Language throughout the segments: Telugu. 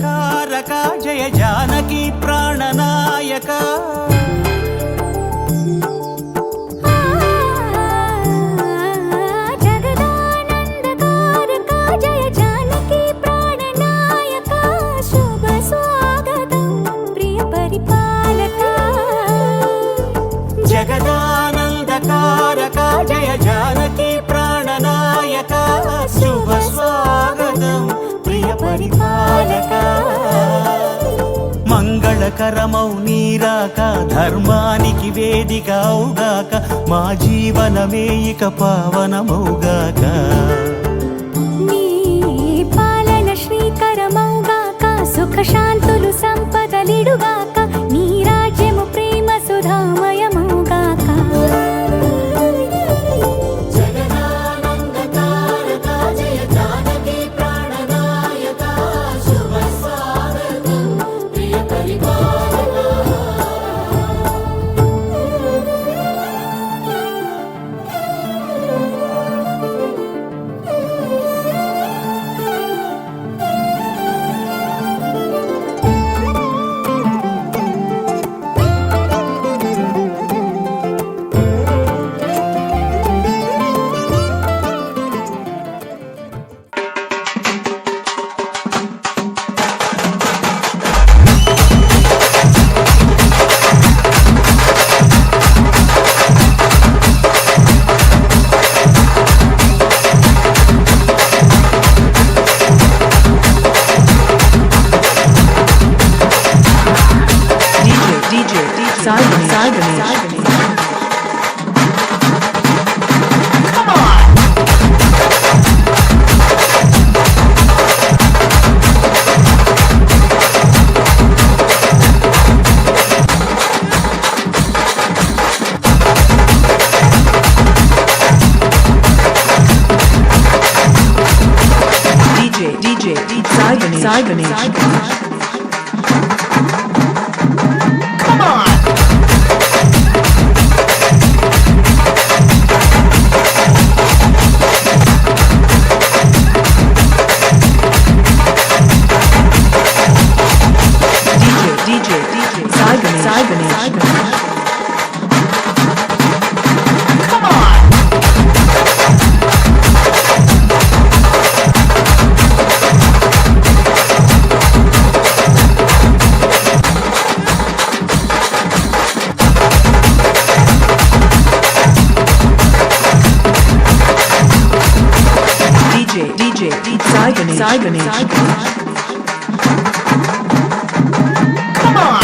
జగదానందకారక జయ జానకి ప్రాణనాయక జగదానందకారక జయ జానకి ప్రాణనాయక శుభ స్వాగతం ప్రియ పరిపాలక మంగళకరమౌ నీరాక ధర్మానికి వేదిక అవుగాక మా జీవనమే ఇక పావనమౌగాక నీ పాలన శ్రీకరమౌగాక సుఖ శాంతులు సంపదలిడుగాక నీ రాజ్యము ప్రేమ సుధామయమౌగాక జగదానందకారక జయ జానకి ప్రాణనాయక శుభ స్వాగతం ప్రియ పరిపాలక Sai Ganesh. DJ Sai Ganesh. Sai Ganesh. Come on!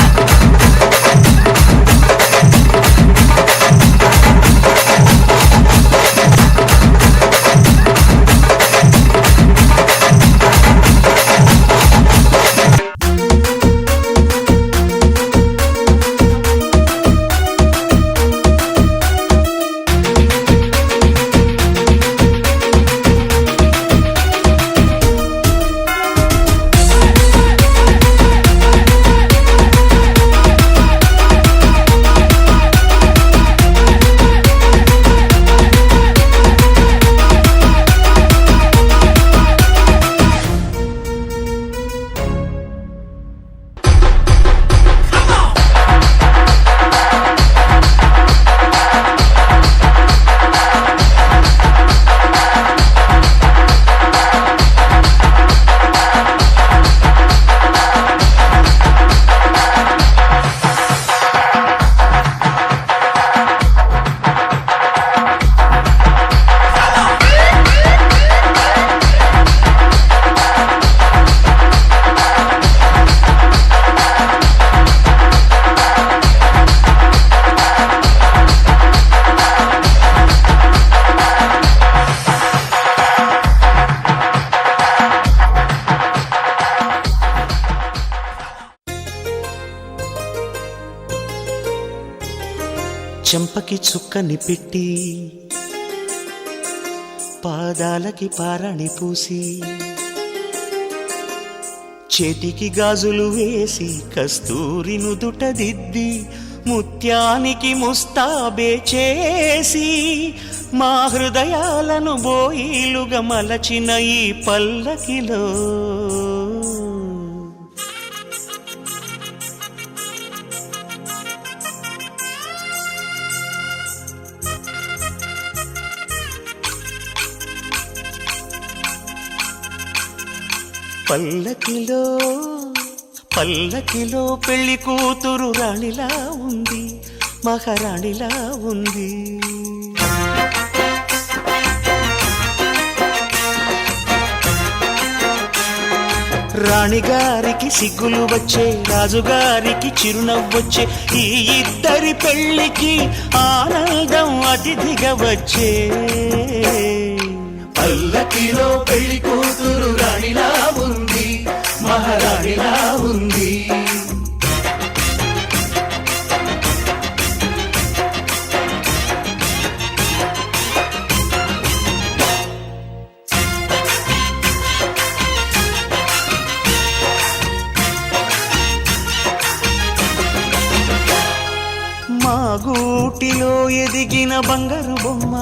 చెంపకి చుక్కని పెట్టి పాదాలకి పారాణి పూసి చేతికి గాజులు వేసి కస్తూరి నుదుట దిద్ది ముత్యానికి ముస్తాబే చేసి మా హృదయాలను బోయిలుగా మలచిన ఈ పల్లకిలో పల్లకిలో పల్లకిలో పెళ్లి కూతురు రాణిలా ఉంది, మహారాణిలా ఉంది. రాణిగారికి సిగ్గులు వచ్చే, రాజుగారికి చిరునవ్వొచ్చే, ఈ ఇద్దరి పెళ్లికి ఆనందం అతిథిగా వచ్చే. పల్లకిలో పెళ్లి కూతురు రాణిలా ఉంది, మహారాణిలా ఉంది. మా గూటిలో ఎదిగిన బంగారు బొమ్మ,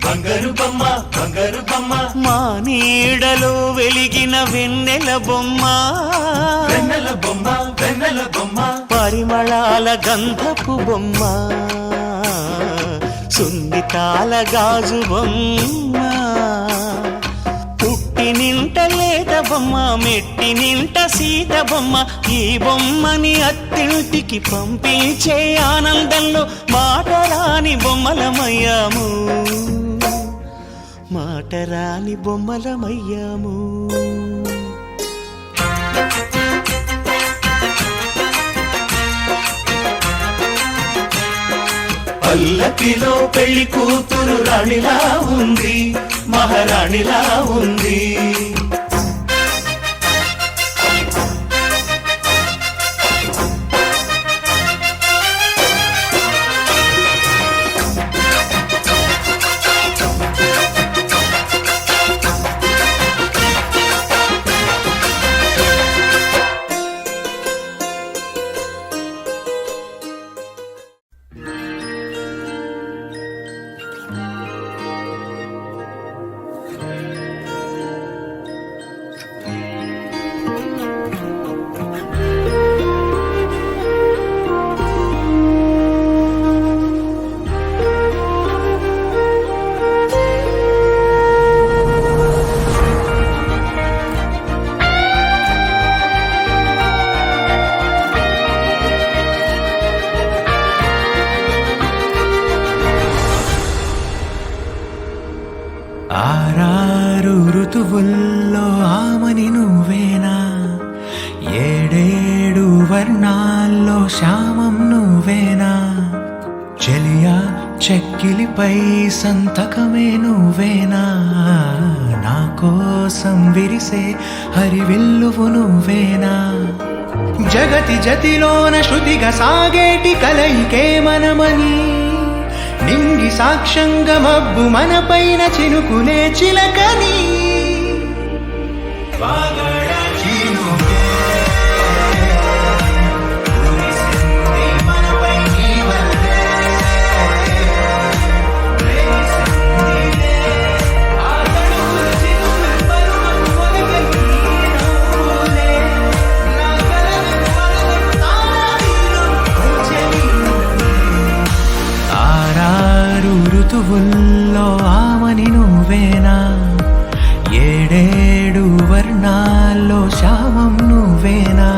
బంగారు బొమ్మ, బంగారు బొమ్మ, మా నీడలో వెలిగిన వెన్నెల బొమ్మ, వెన్నెల బొమ్మ, వెన్నెల బొమ్మ, పరిమళాల గంధపు బొమ్మ, సున్నితాల గాజు బొమ్మ, పుట్టి నింట లేత బొమ్మ, మెట్టి నింట సీత బొమ్మ. ఈ బొమ్మని అత్తింటికి పంపించే ఆనందంలో మాటరాని బొమ్మలమయ్యాము, మాటరాని బొమ్మలమయ్యాము. పల్లకిలో పెళ్లి కూతురు రాణిలా ఉంది, మహారాణిలా ఉంది. ఆరారు ఋతువుల్లో ఆమని నువ్వేనా, ఏడేడు వర్ణాల్లో శ్యామం నువ్వేనా, చెలియా చెక్కిలిపై సంతకమే నువ్వేనా, నా కోసం విరిసే హరివిల్లువు నువ్వేనా, జగతి జతిలోన శృతిగా సాగేటి కలయికే మనమని, నింగి సాక్ష్యంగా మబ్బు మన పైన చినుకులే చిలకని, ఋతువుల్లో ఆమని నువ్వేనా, ఏడేడు వర్ణాల్లో శ్యామం నువ్వేనా.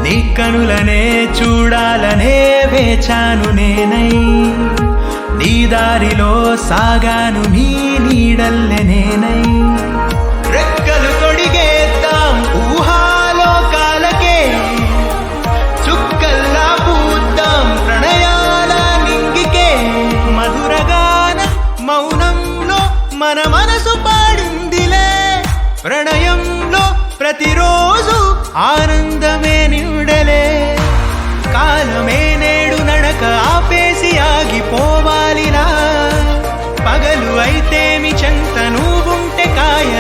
నీ కనులనే చూడాలనే వేచాను నేనై, నీ దారిలో సాగాను నీ నీడల్లె నేనై, రెక్కలు తొడిగేద్దాం ఊహాలోకాలకే, చుక్కల్లా పూద్దాం ప్రణయాల నింగికే, మధురగాన మౌనంలో మన మనసు పాడిందిలే, ప్రణయంలో ప్రతిరోజు ఆనందమే నిండలే, కాలమే నేడు నడక ఆపేసి ఆగిపోవాలిలా, పగలు అయితేమి చెంత నువ్వుంటే కాయ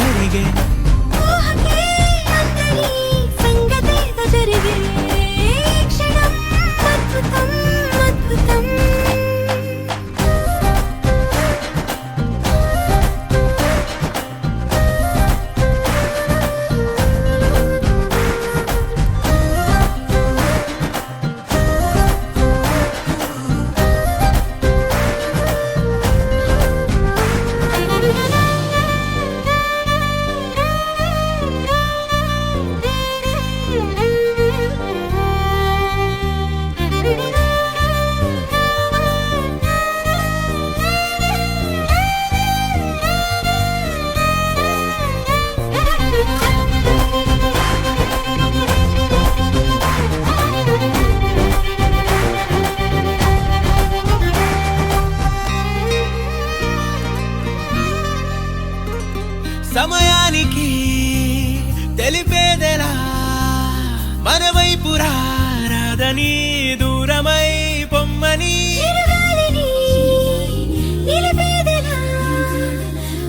చెరిగే ఊహకే అందని సంగతేదో జరిగే క్షణం అద్భుతం అద్భుతం సమయానికి తెలిపేదెలా మన వైపు రాదని దూరమై పొమ్మని చిరుగాలిని నిలిపేదెలా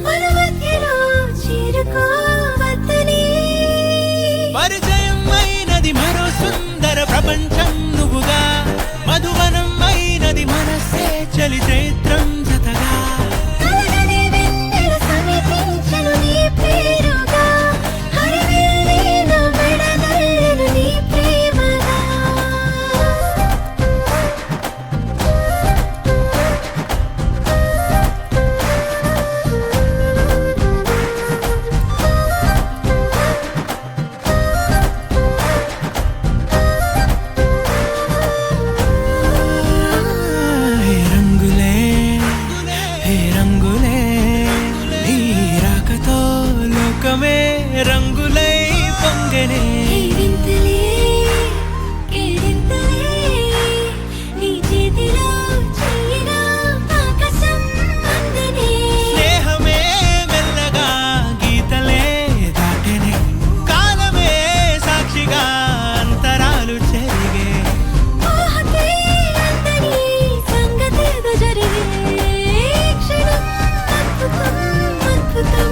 మన మధ్యలో చేరుకోవద్దని పరిచయం అయినది మరో సుందర ప్రపంచం నువ్వుగా మధువనం అయినది మనసే చలి చైత్రం జతగా కలగని వెన్నెల సమీపించెను నీ పేరుగా హరివెల్లి నా మెడదల్లెను నీ ప్రేమగా హే రంగులే హే రంగులే నీ రాకతో లోకమే రంగులై పొంగనే కేరింతలే కేరింతలే నీ చేతిలో చెయ్యినా ఆకాశం అందనే స్నేహమే మెల్లగా గీతలే దాటెనే కాలమే సాక్షిగా అంతరాలు చెరిగే ఊహకే అందని సంగతేదో జరిగే క్షణం అద్భుతం అద్భుతం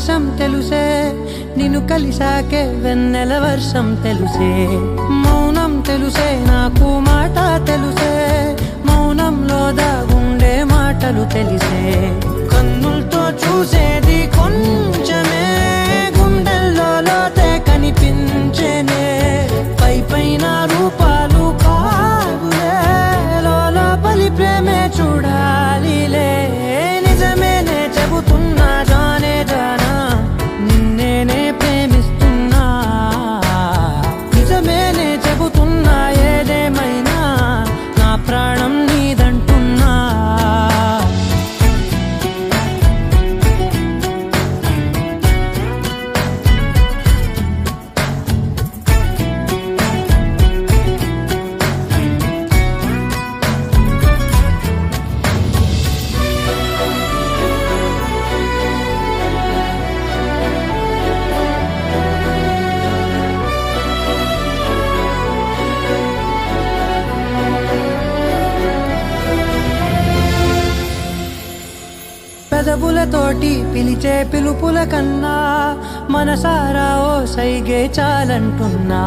వర్షం తెలుసే నిన్ను కలిసాకే వెన్నెల వర్షం తెలుసే మౌనం తెలుసే నాకు మాట తెలుసే మౌనంలో దాగుండే మాటలు తెలిసే కన్నులతో చూసేది కొంచెమే గుండెల్లో లోతే కనిపించేనే పై పైన రూపాలు కావులే లోపలి ప్రేమే చూడాలిలే నిజమేనే చెబుతున్నా జానే జానా నిన్నేనే ప్రేమిస్తున్నా నిజమేనే చెబుతున్నా ఏదేమైనా నా ప్రాణం నీదంటున్నా పెదవులతోటి పిలిచే పిలుపుల కన్నా మనసారా ఓ సైగే చాలంటున్నా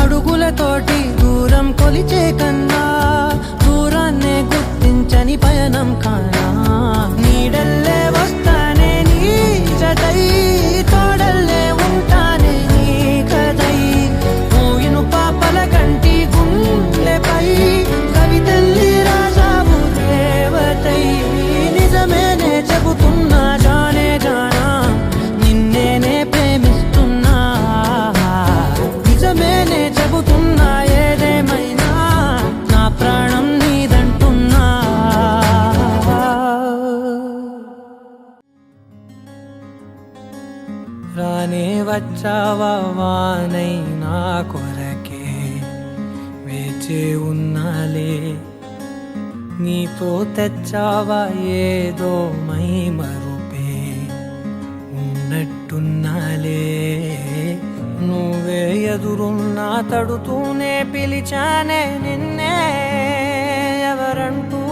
అడుగులతోటి దూరం కొలిచే కన్నా దూరాన్నే గుర్తించని పయనం కానా నీడల్లే వస్తానే నీ జతై తోడల్లే ఉంటానే నీ కదై మూయిను పాపల కంటి గుండెపై కవితల్లి రాజావు దేవతై నిజమేనే చెబుతున్నా జానే జానా నిన్నేనే ప్రేమిస్తున్నా నిజమేనే చెబుతున్నా ఏదేమైనా నా ప్రాణం నీదంటున్నా రానే వచ్చావా వానై నా కొరకే వేచే ఉన్నాలే నీతో తెచ్చావా ఏదో మై మరుపే ఉన్నట్టున్నాలే నువ్వే ఎదురున్నా తడుతూనే పిలిచానే నిన్నే ఎవరంటూ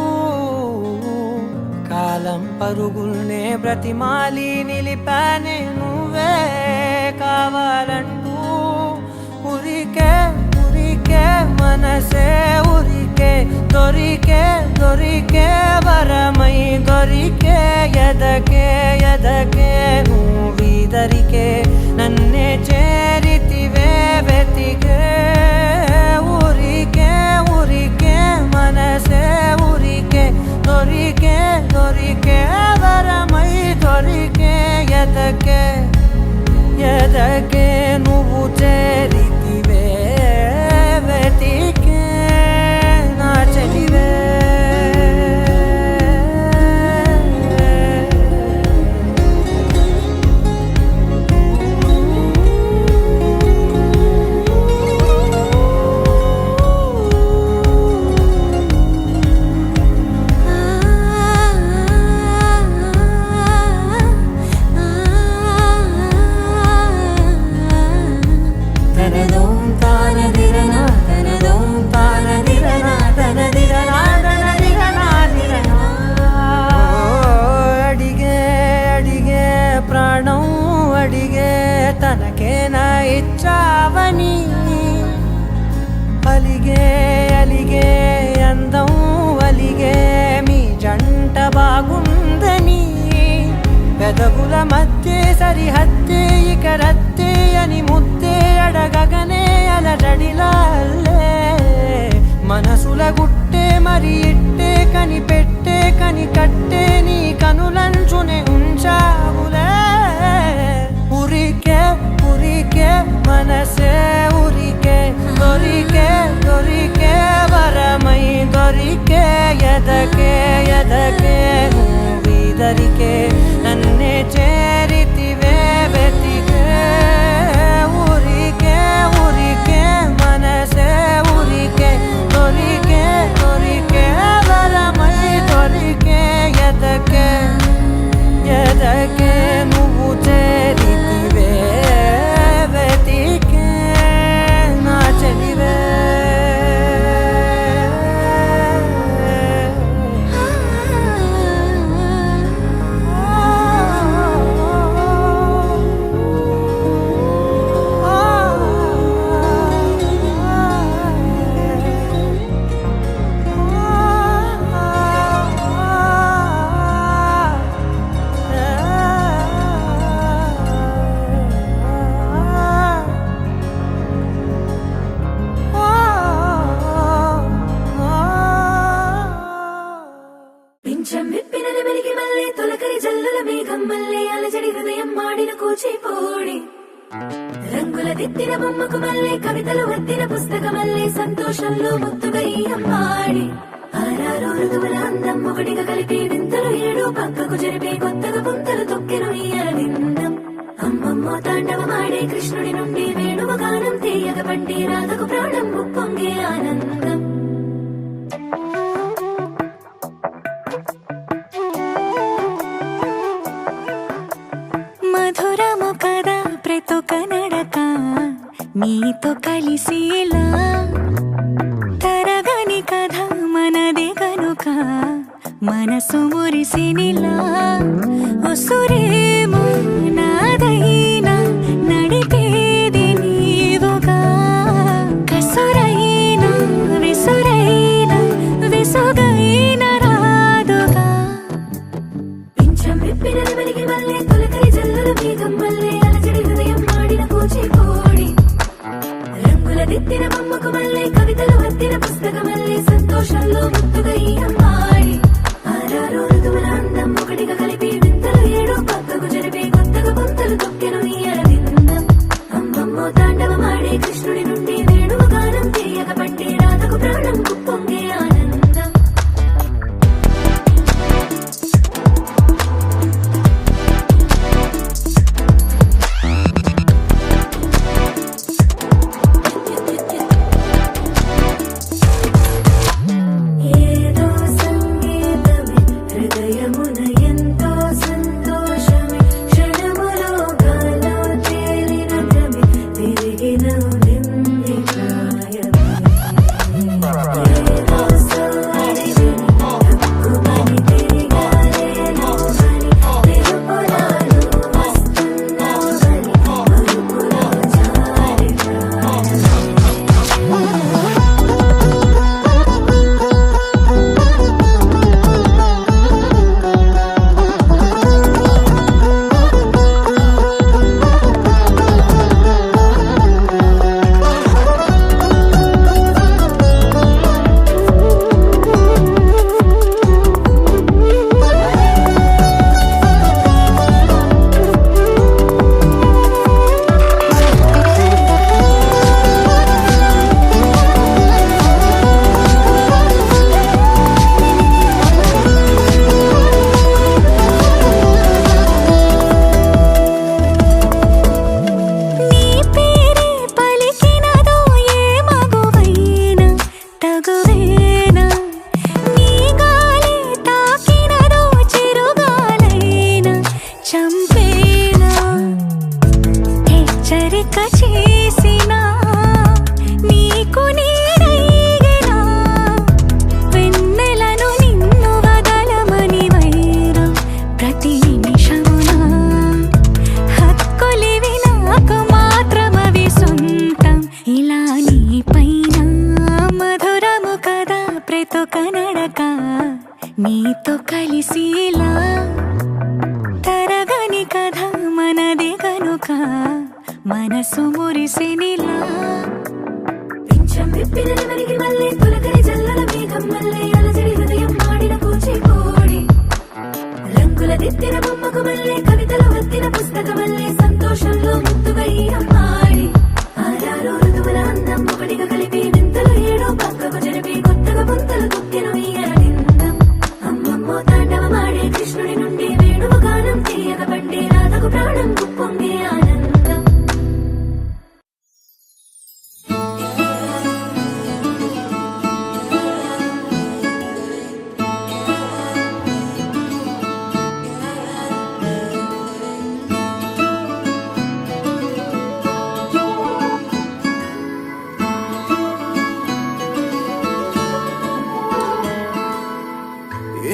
కాలం పరుగుల్నే బ్రతిమాలి నిలిపానే నువ్వే కావాలంటూ ఉరికే ఉరికే మనసే ఉరికే దొరికే దొరికే వరమై దొరికే ఎదకే ఎదకే నువ్వీదరికే నన్నే చేరితివే వెతికే ఊరికే ఊరికే మనసే ఊరికే దొరికే దొరికే వరమై దొరికే ఎదకే ఎదకే నువ్వు చేరితివే వెతికే నా చెలివే తనకేనా ఇచ్చావని అలిగే అలిగే అందం అలిగే మీ జంట బాగుందని పెదవుల మధ్య సరిహద్దే ఇక రద్దే అని ముద్దే అడగగనే అలజడిలాల్లే మనసుల గుట్టే మరి ఇట్టే కనిపెట్టే కని కట్టే నీ కనులంచునే ఉంచావులే ఉరికే ఉరికే మనసే ఉరికే దొరికే దొరికే వరమై దొరికే ఎదకే ఎదకే నువ్వీదరికే నన్నే చేరితివే వెతికే ఊరికే ఊరికే మనసే ఊరికే దొరికే దొరికే వరమై దొరికే ఎదకే ఎదకే నువ్వు చేరితివే వెతికే నా చెలివే దిద్దిన బొమ్మకు మళ్ళీ కవితలు వద్దిన పుస్తకమల్లే సంతోషంలో ముద్దుగా ఈ అమ్మాడి ఆరారు ఋతువుల అందం ఒకటిగా కలిపి వింతలు ఏడు పక్కకు జరిపే కొత్తగా పుంతలు తొక్కెను ఈ అరవిందం అమ్మమ్మో తాండవమాడే కృష్ణుడి నుండి వేణువ గానం తీయగ పండి రాధకు ప్రాణం ఉప్పొంగే ఆనందం మధురము కదా ప్రతొక నడక నీతో కలిసేలా తరగని కథ మనదే కనుక మనసు మురిసినిలా ఉసురేమో నాదైనా నడిపేది నీవుగా కసురైనా విసురైనా విసుగైన రాదుగా పింఛం విప్పిన వెలిగి వల్లే తొలకరి జల్లుల మేఘం వల్లే అలజడి హృదయం మాడిన కూచిపూడి రంగుల దిద్దిన బొమ్మకు మళ్ళీ కవితలు వద్దిన పుస్తకమల్లే సంతోషంలో ముద్దుగా ఈ అమ్మాడి ఆరారు ఋతువుల అందం ఒకటిగా కలిపి వింతలు ఏడు పక్కకు జరిపే కొత్తగా పుంతలు తొక్కెను ఈ అరవిందం అమ్మమ్మో తాండవమాడే కృష్ణుడి నుండి వేణువ గానం తీయగ పండి రాధకు ప్రాణం ఉప్పొంగే ఆనందం ఏదో సంగీతమే హృదయమున ఎంతో సంతోషమే క్షణములో గాలో తేలిన భ్రమే తిరిగి నవ్వింది ప్రాయమే ఏదో సోడి విని హక్కుమని తిరిగాలే నువ్వని వెలుపులాను వస్తున్నావని మరుపులో జారి ప్రాణమే నీ పేరే పలికినదో ఏ మగువైనా తగువేనా నీ గాలి తాకినదో చిరుగాలైనా చంపేనా హెచ్చరిక చేసినా నీకు నీడైనా వెన్నెలను నిన్ను వదలమని వైరా ప్రతి నిమిషమునా హక్కులివి నాకు మాత్రమవి సొంతం ఇలా నీ పైన మధురము కదా ప్రతొక నడక నీతో కలిసేలా తరగని కథ మనదే కనుక మనసు మురిసినిలా పింఛం విప్పిన వెలిగి వల్లే తొలకరి జల్లుల మేఘం వల్లే అలజడి హృదయం మాడిన కూచిపూడి రంగుల దిద్దిన బొమ్మకు మళ్ళీ కవితలు వద్దిన పుస్తకమల్లే సంతోషంలో ముద్దుగా ఈ అమ్మాడి ఆరారు ఋతువుల అందం ఒకటిగా కలిపి వింతలు ఏడు పక్కకు జరిపి కొత్తగా పుంతలు తొక్కెను ఈ అరవిందం అమ్మమ్మో తాండవమాడే కృష్ణుడి నుండి వేణువ గానం తీయగ పండి రాధకు ప్రాణం ఉప్పొంగే ఆనందం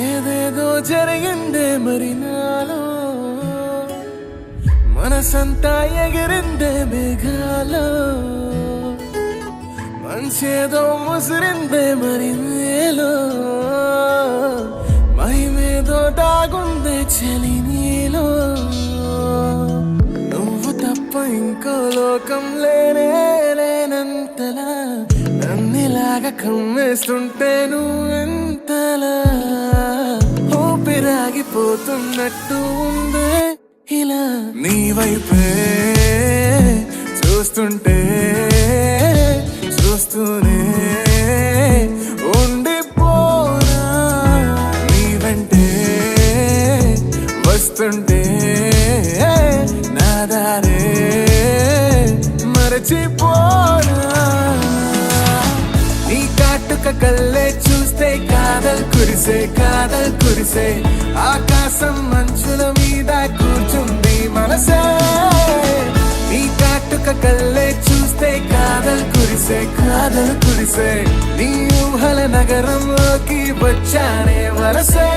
ఏదేదో జరిగిందే మరి నాలో మనసంతా ఎగిరిందే మేఘాలో మనసేదో ముసిరిందే మరి నేలో మహిమేదో దాగుందే చలి నీలో నువ్వు తప్ప ఇంకో లోకం లేనే లేనంతలా నన్నిలాగా కమ్మేస్తుంటే నువ్వెంతలా ఊపిరాగిపోతున్నట్టు ఉందే ఇలా నీ వైపే చూస్తుంటే చూస్తూనే ఉండిపోనా నీ వెంటే వస్తుంటే నా దారే మరచిపోనా నీ కాటుక కళ్ళే చూస్తే కాదల్ కురిసే ఆకాశం మంచుల మీద కూర్చుంది మనసే నీ కాటుక కళ్ళే చూస్తే కాదల్ కురిసే నీ ఊహల నగరంలోకి వచ్చానే వరసే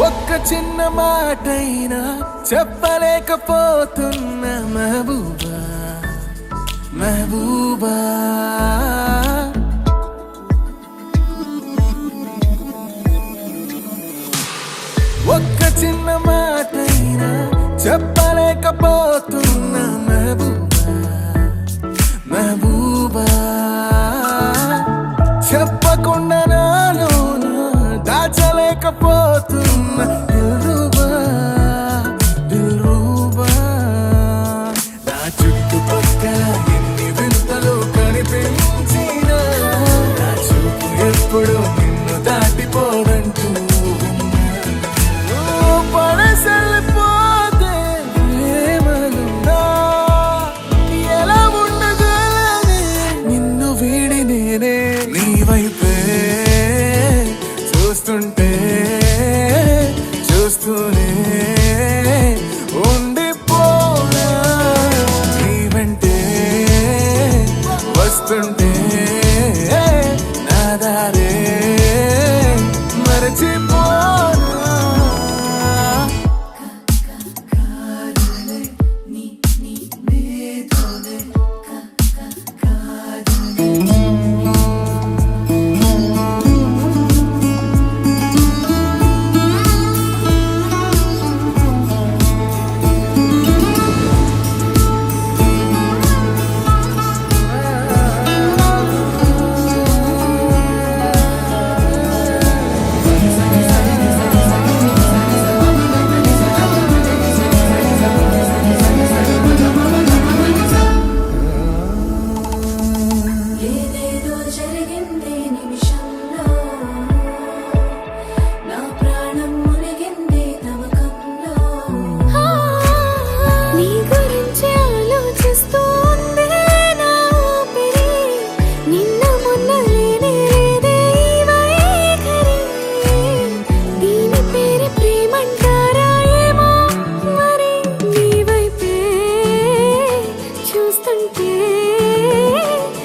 ఒక్క చిన్న మాటైనా చెప్పలేకపోతున్న మహబూబా ఒక్క చిన్న మాటైనా చెప్పలేకపోతున్న మహబూబా చెప్పకుండా నాలో దాచలేకపోతున్న దిల్రూబా నా చుట్టుపక్కల ఎన్ని వింతలు కనిపించినా నా చూపు ఎప్పుడు నిన్ను దాటిపోదంటూ పడసలిపోతే ప్రేమలున్నా ఎలా ఉండగలనే నిన్ను వీడి నేనే నీ వైపే చూస్తూనే ఉండిపోనా నీ వెంటే వస్తుంటే నా దారే మరచిపోనా ఏదేదో జరిగింది నిమిషంలో నా ప్రాణం మునిగింది తమకంలో నీ గురించి ఆలోచిస్తోంది నా ఊపిరి నిన్న మొన్న లేనే లేదే ఈ వైఖరి దీని పేరు ప్రేమంటారా ఏమో మరి నీ వైపే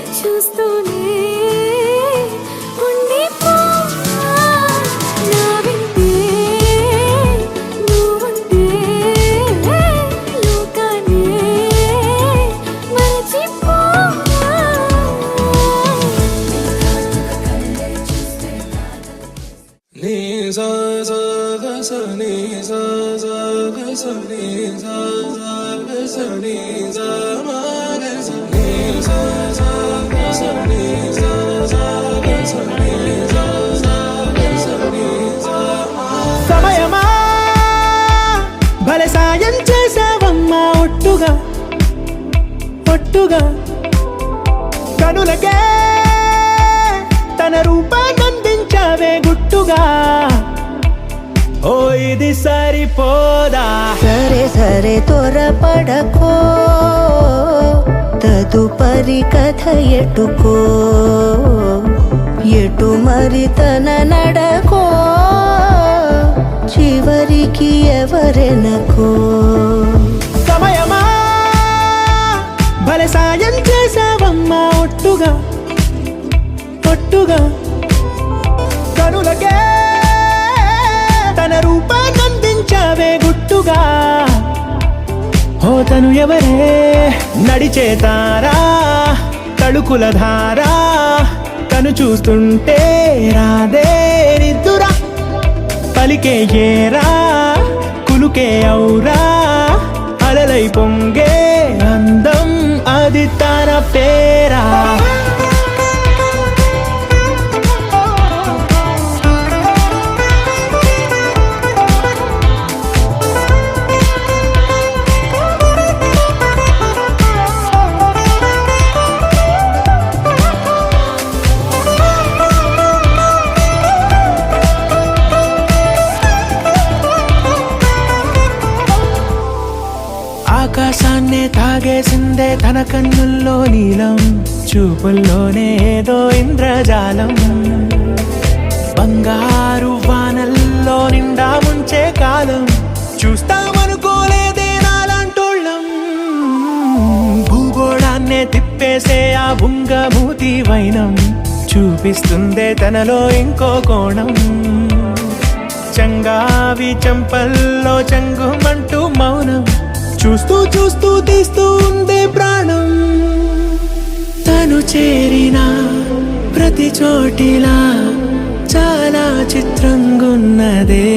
చూస్తూనే ఉండిపోనా నా వెంటే నువ్వుంటే లోకాన్నే మరచిపోనా నీ సా సా గ స నీ సా సా గ స నీ సా సా గ స నీ సా మా గ స నీ సా సా గ స నీ సా సా గ స నీ సా సా గ స నీ సా మా సమయమా భలే సాయం చేసావమ్మా ఒట్టుగా కనులకే తన రూపాన్నందించావే గుట్టుగా ఓ ఇది సరిపోదా సరే త్వరపడకో తదుపరి కథ ఎటుకో ఎటు మరి తన నడకో చివరికి ఎవరెనకో సమయమా భలే సాయం చేసావమ్మా ఒట్టుగా కనులకే తన రూపాన్నందించావే గుట్టుగా ఓ తను ఎవరే నడిచే తారా తళుకుల ధారా తను చూస్తుంటే రాదే నిద్దురా పలికే ఏరా కులుకే ఔరా అలలై పొంగే అందం అది తన పేరా ఆకాశాన్నే తాగేసిందే తన కన్నుల్లో నీలం చూపుల్లోనే ఏదో ఇంద్రజాలం బంగారు వానల్లో నిండా ముంచే కాలం చూస్తామనుకోలేదే నాలాంటోళ్ళం భూగోళాన్నే తిప్పేసే ఆ బుంగమూతి వైనం చూపిస్తుందే తనలో ఇంకో కోణం చంగావి చంపల్లో చంగుమంటూ మౌనం చూస్తూ చూస్తూ తీస్తూ ఉందే ప్రాణం తను చేరిన ప్రతి చోటిలా చాలా చిత్రంగున్నదే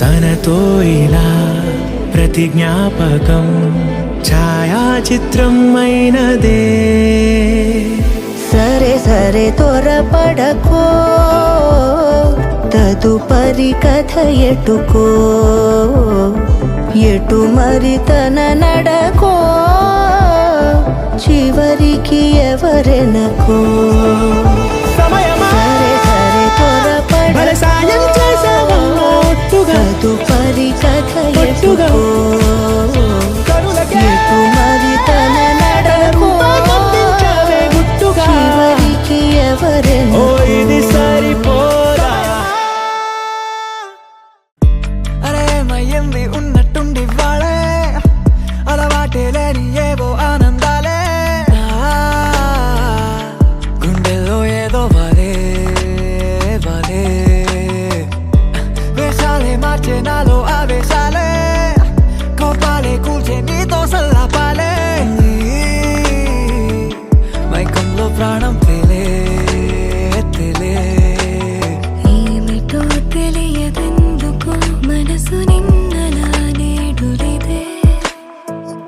తనతో ఇలా ప్రతి జ్ఞాపకం ఛాయాచిత్రం అయినదే సరే సరే త్వరపడకో తదుపరి కథ ఎటుకో ఎటు మరి తన నడకో చివరికి ఎవరెనకో సమయమా సరే సరే భలే సాయం చేసావా ఒట్టుగా తదుపరి కథ ఒట్టుగా ఎటుకో కరులకే ఎటు మరి తన నడకో పంపించావే గుట్టుగా చివరికి ఓ ఎవరెనకో ఇది సరిపోదా అరే మయ్యింది ఉన్నట్టుండి వాళ్ళే అలవాటే లేని ఏవో ఆనందాలే గుండెల్లో ఏదో వాలే వాలే వేషాలే మార్చే నాలో ఆవేశాలే కోపాలే కూల్చే నీతో సల్లాపాలే మైకంలో ప్రాణం తేలే తేలే ఏమిటో తెలియదెందుకు మనసు నిన్నలా నేడులిదే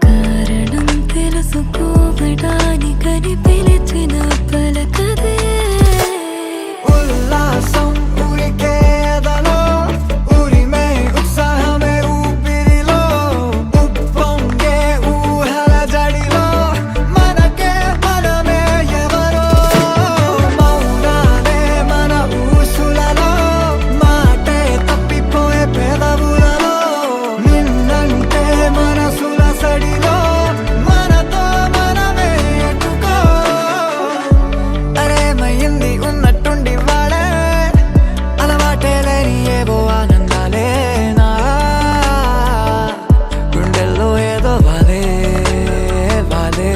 కారణం తెలుసుకోవడానికని పిలిచిన పలకదే ఉల్లాసం ఉరికేదలో ఉరిమే ఉత్సాహమే ఊపిరిలో ఉప్పొంగే ఊహల జడిలో మనకే మనమే ఎవరో మౌనాలే మన ఊసులలో మాటే తప్పిపోయే పెదవులలో నిన్నంటే మనసుల సడిలో మనతో మనమే ఎటుకో అరే మయ్యింది ఉన్నట్టుండి వాడే అలవాటే లేని ఏవో ఆనందాలే నా గుండెల్లో ఏదో వాలే వాలే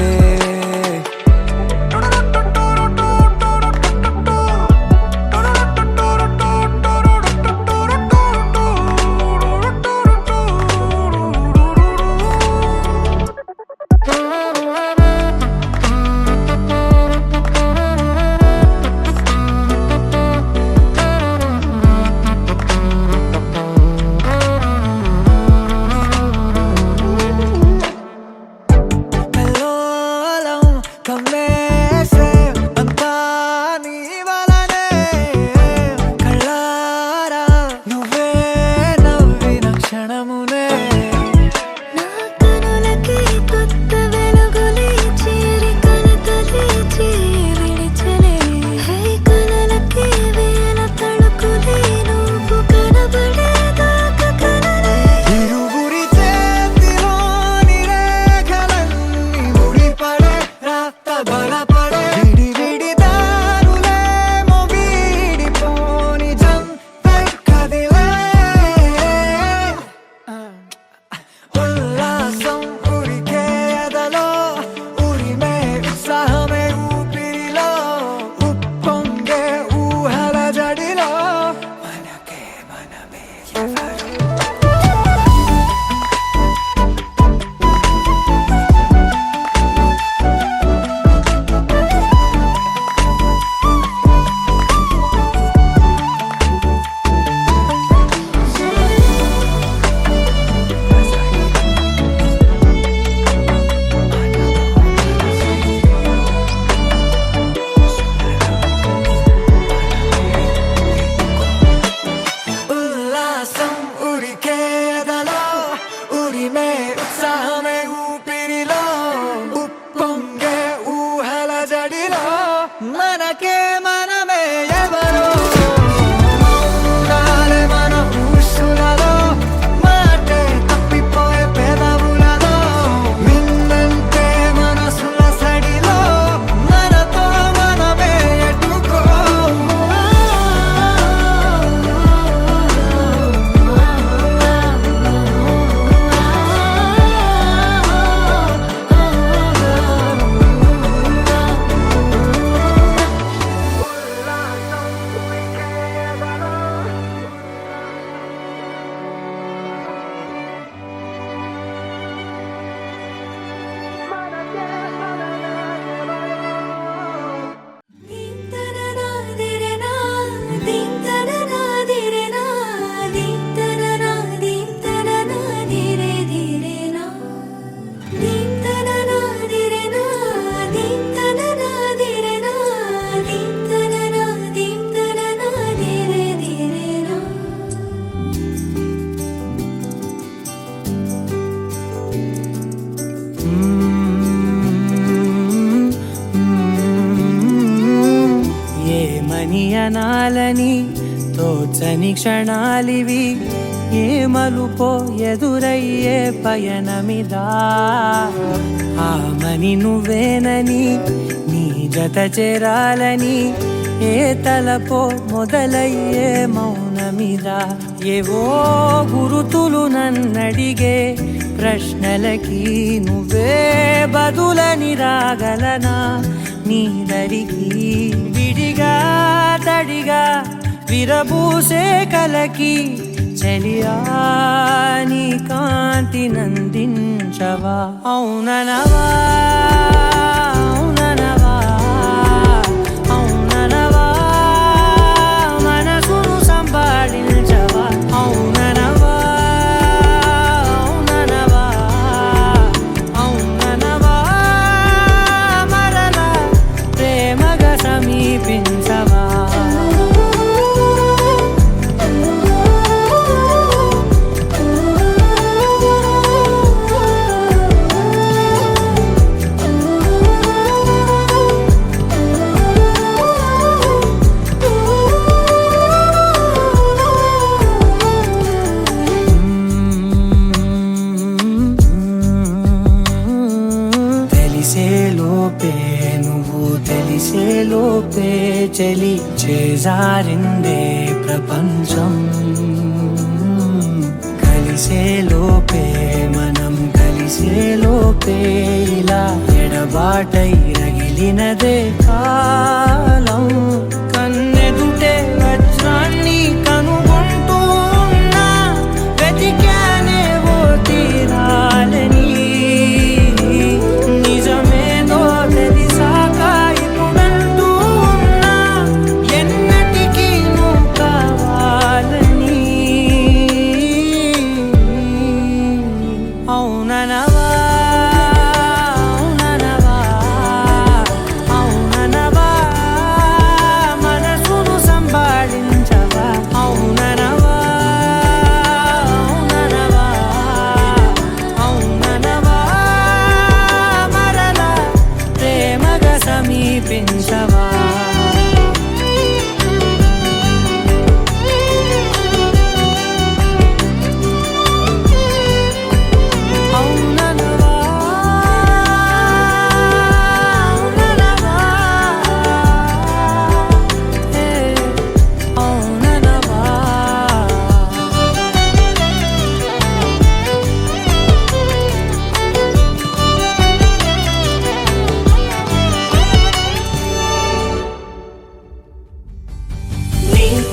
కల్లోలం కమ్మేసే అంతా నీ వలనే కళ్ళారా నువ్వే నవ్విన క్షణమునే నా కనులకి కొత్త వెలుగులే చేరి కలతలే విడిచలే హై కలలకి వేల తళుకులే నువ్వు కనబడేదాకా కలలే ఇరువురి చేతిలోని రేఖలన్నీ ముడిపడే రాత బలపడే విడి విడి దారులేమో వీడిపోని జంపై కదిలే వెచ్చని క్షణాలివి ఏ మలుపో ఎదురయ్యే పయనమిదా ఆమని నువ్వేనని నీ జత చేరాలని ఏ తలపో మొదలయ్యే మౌనమిదా ఏవో గురుతులు నన్నడిగే ప్రశ్నలకి నువ్వే బదులని రాగలనా నీ దరికి విడిగా తడిగా విరబూసే కలకి చలియా నీ కాంతి నందించవా అవుననవా అవుననవా అవుననవా మనసును సంపాదించవా అవుననవా అవుననవా అవుననవా మరలా ప్రేమగా సమీపించవా తెలిసేలోపే నువ్వు తెలిసేలోపే చలి చేజారిందే ప్రపంచం కలిసేలోపే మనం కలిసేలోపే ఇలా ఎడబాటై రగిలినదే కాలం కన్నెదుటే వజ్రాన్ని కనుగొంటూ ఉన్నా వెతికానే ఓ తీరాలని నిజమేదో తెలిసాక ఇప్పుడంటూ ఉన్నా ఎన్నటికీ నువ్వు కావాలని అవుననవా అవుననవా అవుననవా మనసును సంపాదించవా అవుననవా అవుననవా అవుననవా మరలా ప్రేమగా సమీపించవా అవుననవా అవుననవా ఏ అవుననవా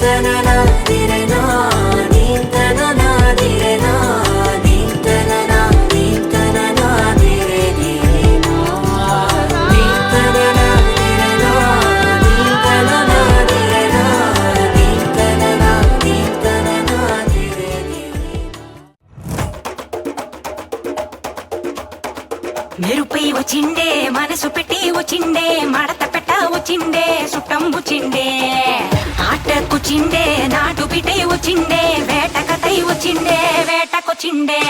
నీంతననాదిరేనా నీంతననాదిరేనా నీంతననా నీంతననాదిరేనా నీంతననాదిరేనా నీంతననాదిరేనా నీంతననా నీంతననాదిరేనా మెరుపై వచ్చిండే మనసు పెట్టి వచ్చిండే మడత పెట్ట వచ్చిండే సుట్టం వచ్చిండే ఆట కూర్చిండే నాటు బిడ్డే వచ్చిండే వేట కథై వచ్చిండే వేటకొచ్చిండే